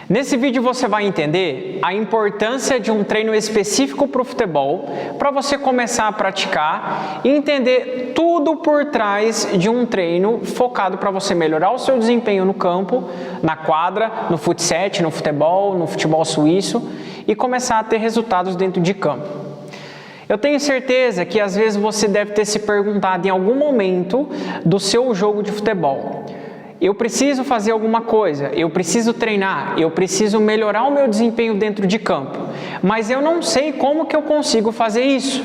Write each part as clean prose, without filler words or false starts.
Nesse vídeo você vai entender a importância de um treino específico para o futebol, para você começar a praticar e entender tudo por trás de um treino focado para você melhorar o seu desempenho no campo, na quadra, no futsal, no futebol, no futebol suíço e começar a ter resultados dentro de campo. Eu tenho certeza que às vezes você deve ter se perguntado em algum momento do seu jogo de futebol: eu preciso fazer alguma coisa, eu preciso treinar, eu preciso melhorar o meu desempenho dentro de campo, mas eu não sei como que eu consigo fazer isso.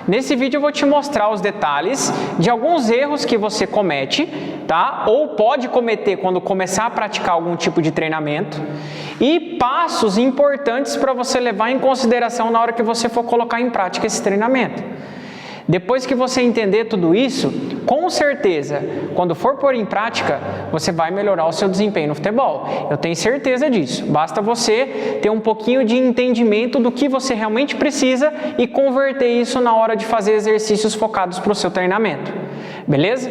Nesse vídeo eu vou te mostrar os detalhes de alguns erros que você comete, tá? Ou pode cometer quando começar a praticar algum tipo de treinamento e passos importantes para você levar em consideração na hora que você for colocar em prática esse treinamento. Depois que você entender tudo isso, com certeza, quando for pôr em prática, você vai melhorar o seu desempenho no futebol. Eu tenho certeza disso. Basta você ter um pouquinho de entendimento do que você realmente precisa e converter isso na hora de fazer exercícios focados para o seu treinamento. Beleza?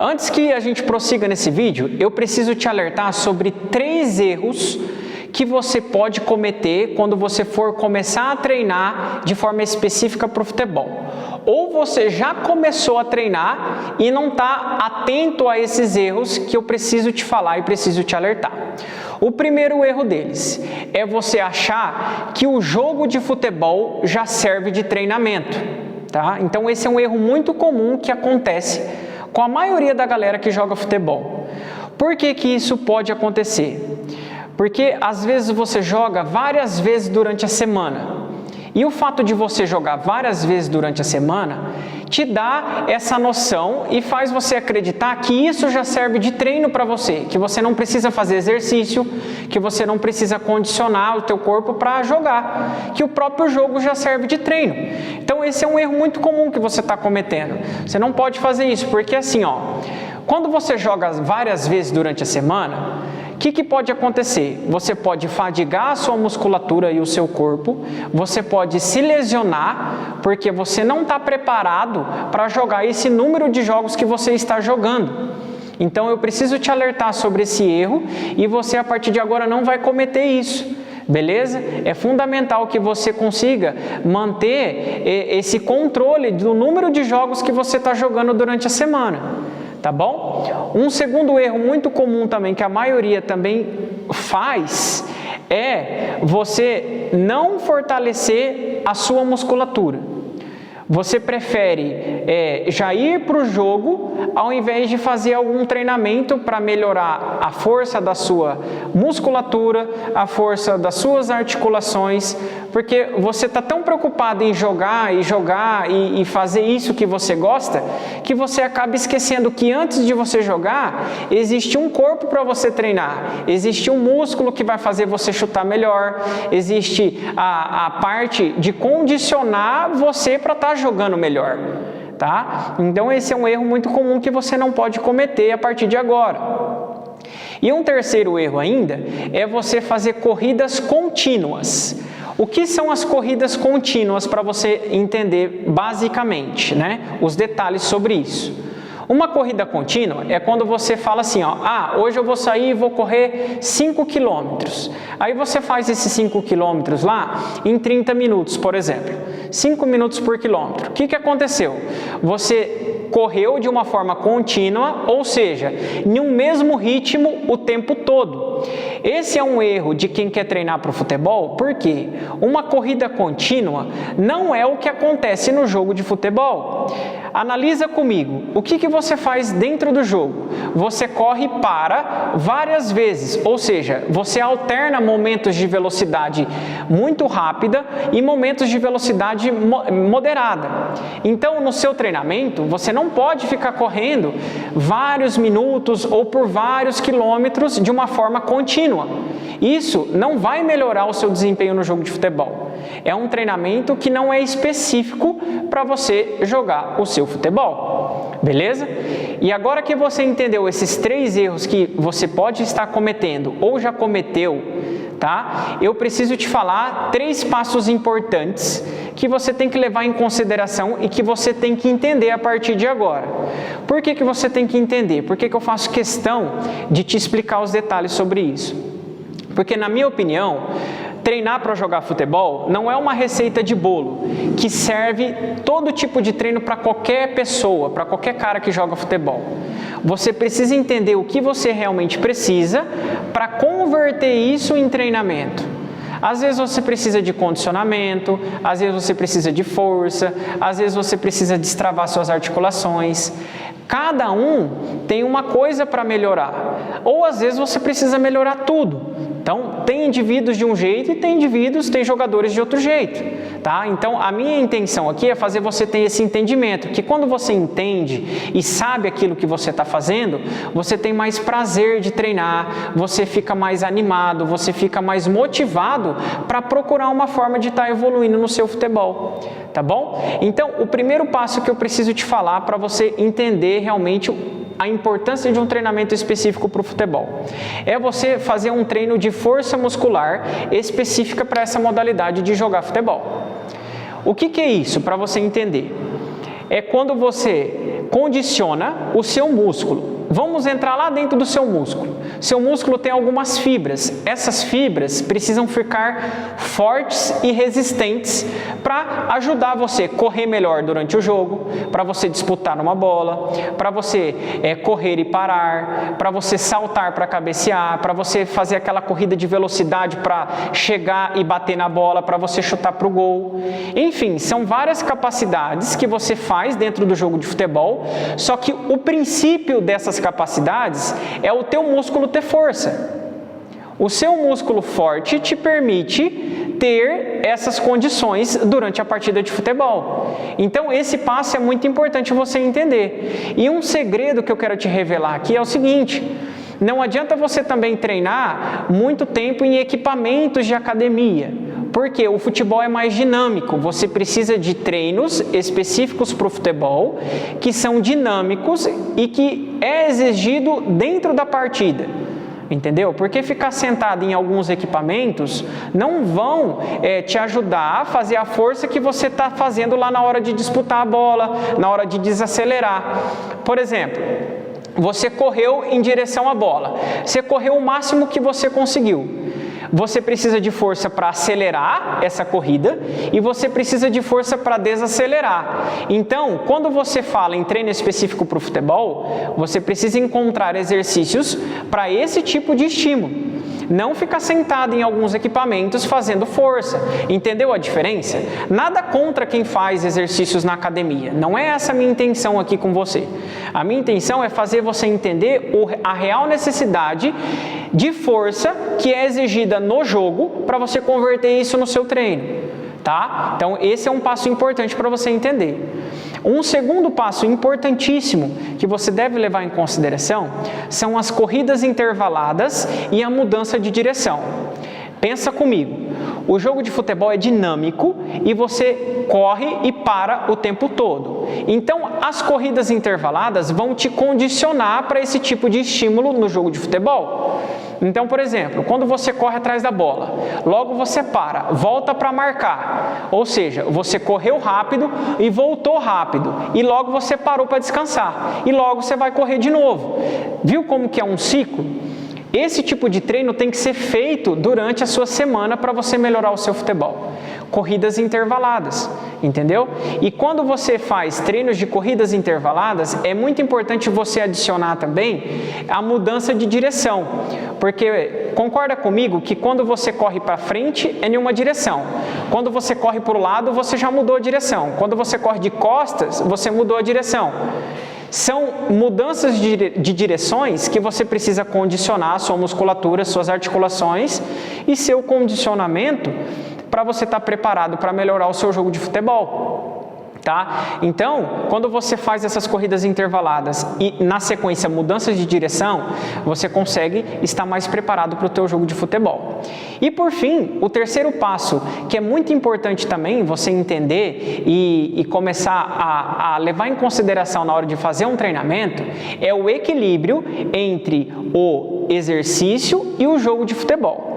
Antes que a gente prossiga nesse vídeo, eu preciso te alertar sobre 3 erros que você pode cometer quando você for começar a treinar de forma específica para o futebol. Ou você já começou a treinar e não está atento a esses erros que eu preciso te falar e preciso te alertar. O primeiro erro deles é você achar que o jogo de futebol já serve de treinamento, tá? Então esse é um erro muito comum que acontece com a maioria da galera que joga futebol. Por que que isso pode acontecer? Porque às vezes você joga várias vezes durante a semana. E o fato de você jogar várias vezes durante a semana te dá essa noção e faz você acreditar que isso já serve de treino para você, que você não precisa fazer exercício, que você não precisa condicionar o teu corpo para jogar, que o próprio jogo já serve de treino. Então esse é um erro muito comum que você está cometendo. Você não pode fazer isso, porque assim, quando você joga várias vezes durante a semana, o que pode acontecer? Você pode fadigar a sua musculatura e o seu corpo, você pode se lesionar porque você não está preparado para jogar esse número de jogos que você está jogando. Então eu preciso te alertar sobre esse erro e você a partir de agora não vai cometer isso. Beleza? É fundamental que você consiga manter esse controle do número de jogos que você está jogando durante a semana. Tá bom? Um segundo erro muito comum também, que a maioria também faz, é você não fortalecer a sua musculatura. Você prefere já ir para o jogo ao invés de fazer algum treinamento para melhorar a força da sua musculatura, a força das suas articulações, porque você está tão preocupado em jogar e fazer isso que você gosta, que você acaba esquecendo que antes de você jogar, existe um corpo para você treinar, existe um músculo que vai fazer você chutar melhor, existe a parte de condicionar você para estar jogando melhor, tá? Então esse é um erro muito comum que você não pode cometer a partir de agora. E um terceiro erro ainda é você fazer corridas contínuas. O que são as corridas contínuas para você entender basicamente, né? Os detalhes sobre isso. Uma corrida contínua é quando você fala assim, hoje eu vou sair e vou correr 5 quilômetros. Aí você faz esses 5 quilômetros lá em 30 minutos, por exemplo. 5 minutos por quilômetro. O que aconteceu? Você correu de uma forma contínua, ou seja, em um mesmo ritmo o tempo todo. Esse é um erro de quem quer treinar para o futebol, porque uma corrida contínua não é o que acontece no jogo de futebol. Analisa comigo, o que você faz dentro do jogo? Você corre para várias vezes, ou seja, você alterna momentos de velocidade muito rápida e momentos de velocidade moderada. Então, no seu treinamento, você não pode ficar correndo vários minutos ou por vários quilômetros de uma forma contínua. Isso não vai melhorar o seu desempenho no jogo de futebol. É um treinamento que não é específico para você jogar o seu futebol. Beleza? E agora que você entendeu esses 3 erros que você pode estar cometendo ou já cometeu, tá? Eu preciso te falar 3 passos importantes que você tem que levar em consideração e que você tem que entender a partir de agora. Por que você tem que entender? Por que eu faço questão de te explicar os detalhes sobre isso? Porque, na minha opinião, treinar para jogar futebol não é uma receita de bolo que serve todo tipo de treino para qualquer pessoa, para qualquer cara que joga futebol. Você precisa entender o que você realmente precisa para converter isso em treinamento. Às vezes você precisa de condicionamento, às vezes você precisa de força, às vezes você precisa destravar suas articulações. Cada um tem uma coisa para melhorar, ou às vezes você precisa melhorar tudo. Então, tem indivíduos de um jeito e tem jogadores de outro jeito, tá? Então, a minha intenção aqui é fazer você ter esse entendimento, que quando você entende e sabe aquilo que você está fazendo, você tem mais prazer de treinar, você fica mais animado, você fica mais motivado para procurar uma forma de estar evoluindo no seu futebol, tá bom? Então, o primeiro passo que eu preciso te falar para você entender realmente a importância de um treinamento específico para o futebol é você fazer um treino de força muscular específica para essa modalidade de jogar futebol. O que é isso? Para você entender, é quando você condiciona o seu músculo. Vamos entrar lá dentro do seu músculo. Seu músculo tem algumas fibras. Essas fibras precisam ficar fortes e resistentes para ajudar você a correr melhor durante o jogo, para você disputar uma bola, para você correr e parar, para você saltar para cabecear, para você fazer aquela corrida de velocidade para chegar e bater na bola, para você chutar para o gol. Enfim, são várias capacidades que você faz dentro do jogo de futebol, só que o princípio dessas capacidades é o teu músculo ter força. O seu músculo forte te permite ter essas condições durante a partida de futebol. Então, esse passo é muito importante você entender. E um segredo que eu quero te revelar aqui é o seguinte: não adianta você também treinar muito tempo em equipamentos de academia, porque o futebol é mais dinâmico. Você precisa de treinos específicos para o futebol, que são dinâmicos e que é exigido dentro da partida. Entendeu? Porque ficar sentado em alguns equipamentos não vão te ajudar a fazer a força que você está fazendo lá na hora de disputar a bola, na hora de desacelerar. Por exemplo, você correu em direção à bola, você correu o máximo que você conseguiu. Você precisa de força para acelerar essa corrida e você precisa de força para desacelerar. Então, quando você fala em treino específico para o futebol, você precisa encontrar exercícios para esse tipo de estímulo. Não ficar sentado em alguns equipamentos fazendo força. Entendeu a diferença? Nada contra quem faz exercícios na academia. Não é essa a minha intenção aqui com você. A minha intenção é fazer você entender a real necessidade de força que é exigida no jogo para você converter isso no seu treino, tá? Então, esse é um passo importante para você entender. Um segundo passo importantíssimo que você deve levar em consideração são as corridas intervaladas e a mudança de direção. Pensa comigo, o jogo de futebol é dinâmico e você corre e para o tempo todo. Então, as corridas intervaladas vão te condicionar para esse tipo de estímulo no jogo de futebol. Então, por exemplo, quando você corre atrás da bola, logo você para, volta para marcar. Ou seja, você correu rápido e voltou rápido. E logo você parou para descansar. E logo você vai correr de novo. Viu como que é um ciclo? Esse tipo de treino tem que ser feito durante a sua semana para você melhorar o seu futebol. Corridas intervaladas, entendeu? E quando você faz treinos de corridas intervaladas, é muito importante você adicionar também a mudança de direção. Porque concorda comigo que quando você corre para frente é em uma direção. Quando você corre para o lado, você já mudou a direção. Quando você corre de costas, você mudou a direção. São mudanças de direções que você precisa condicionar a sua musculatura, suas articulações e seu condicionamento para você estar preparado para melhorar o seu jogo de futebol. Tá? Então, quando você faz essas corridas intervaladas e na sequência mudanças de direção, você consegue estar mais preparado para o teu jogo de futebol. E por fim, o terceiro passo, que é muito importante também você entender e começar a levar em consideração na hora de fazer um treinamento, é o equilíbrio entre o exercício e o jogo de futebol.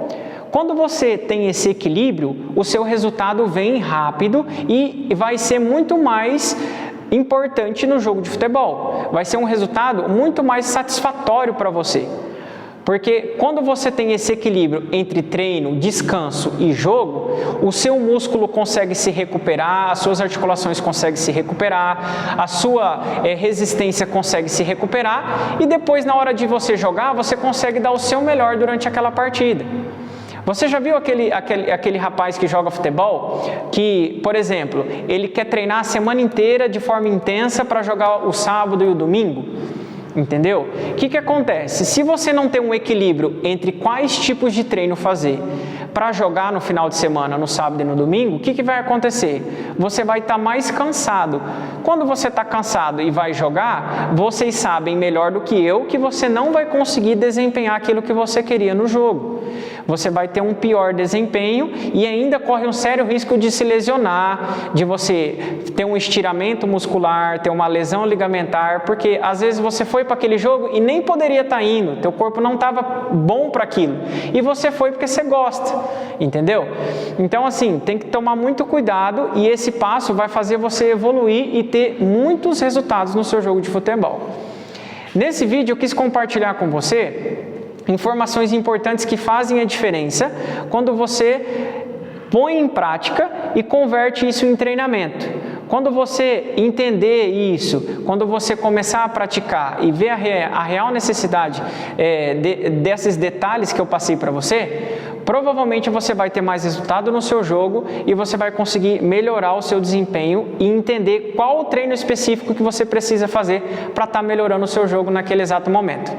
Quando você tem esse equilíbrio, o seu resultado vem rápido e vai ser muito mais importante no jogo de futebol. Vai ser um resultado muito mais satisfatório para você. Porque quando você tem esse equilíbrio entre treino, descanso e jogo, o seu músculo consegue se recuperar, as suas articulações conseguem se recuperar, a sua resistência consegue se recuperar e depois na hora de você jogar, você consegue dar o seu melhor durante aquela partida. Você já viu aquele rapaz que joga futebol, que, por exemplo, ele quer treinar a semana inteira de forma intensa para jogar o sábado e o domingo? Entendeu? O que acontece? Se você não tem um equilíbrio entre quais tipos de treino fazer para jogar no final de semana, no sábado e no domingo, o que vai acontecer? Você vai estar mais cansado. Quando você está cansado e vai jogar, vocês sabem melhor do que eu que você não vai conseguir desempenhar aquilo que você queria no jogo. Você vai ter um pior desempenho e ainda corre um sério risco de se lesionar, de você ter um estiramento muscular, ter uma lesão ligamentar, porque às vezes você foi para aquele jogo e nem poderia estar indo, teu corpo não estava bom para aquilo, e você foi porque você gosta, entendeu? Então assim, tem que tomar muito cuidado e esse passo vai fazer você evoluir e ter muitos resultados no seu jogo de futebol. Nesse vídeo eu quis compartilhar com você informações importantes que fazem a diferença quando você põe em prática e converte isso em treinamento. Quando você entender isso, quando você começar a praticar e ver a real necessidade desses detalhes que eu passei para você, provavelmente você vai ter mais resultado no seu jogo e você vai conseguir melhorar o seu desempenho e entender qual o treino específico que você precisa fazer para estar melhorando o seu jogo naquele exato momento.